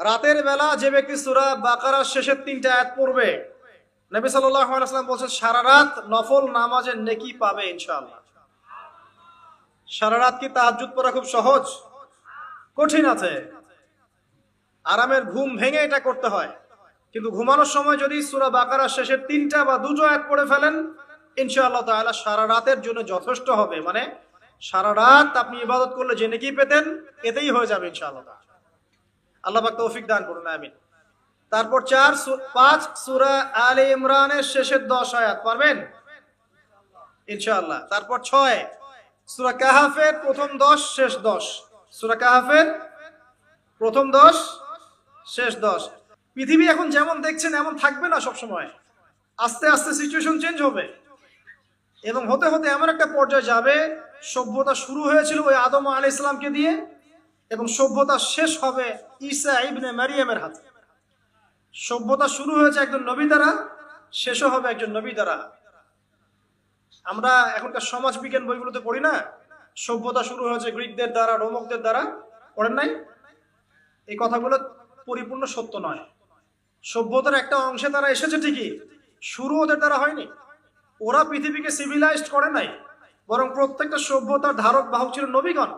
রাতের বেলা যে ব্যক্তি সূরা বাকারার শেষের 3টা আয়াত পড়বে, নবী সাল্লাল্লাহু আলাইহি ওয়াসাল্লাম বলেছেন সারা রাত নফল নামাজের নেকি পাবে ইনশাআল্লাহ। সারা রাত কি তাহাজ্জুদ পড়া খুব সহজ? কঠিন আছে। আরামের ঘুম ভেঙে এটা করতে হয়, কিন্তু ঘুমানোর সময় যদি সূরা বাকারার শেষের 3টা বা 2টো আয়াত পড়ে ফেলেন, ইনশাআল্লাহ তাআলা সারা রাতের জন্য যথেষ্ট হবে। মানে সারা রাত আপনি ইবাদত করলে যে নেকি পেতেন, এতেই হয়ে যাবে ইনশাআল্লাহ। আল্লাহ পাক তৌফিক দান করুন, আমিন। তারপর 5 সূরা আলে ইমরানের শেষের 10 আয়াত পারবেন ইনশাআল্লাহ। তারপর 6 সূরা কাহাফের প্রথম 10 শেষ 10। সূরা কাহাফের প্রথম 10 শেষ 10। পৃথিবী এখন যেমন দেখছেন এমন থাকবে না সব সময়, আস্তে আস্তে সিচুয়েশন চেঞ্জ হবে এবং হতে হতে এমন একটা পর্যায়ে যাবে, সভ্যতা শুরু হয়েছিল ওই আদম আলাইহিস সালামকে দিয়ে এবং সভ্যতা শেষ হবে ঈসা ইবনে মারিয়ামের হাতে। সভ্যতা শুরু হয়েছে একজন নবী দ্বারা, শেষও হবে একজন নবী দ্বারা। আমরা এখনকার সমাজ বিজ্ঞান বইগুলোতে পড়ি না, সভ্যতা শুরু হয়েছে গ্রিকদের দ্বারা, রোমকদের দ্বারা, পড়েন নাই? এই কথাগুলো পরিপূর্ণ সত্য নয়। সভ্যতার একটা অংশে তারা এসেছে ঠিকই, শুরু ওদের দ্বারা হয়নি। ওরা পৃথিবীকে সিভিলাইজড করে নাই, বরং প্রত্যেকটা সভ্যতার ধারক বাহক ছিল নবীগণ।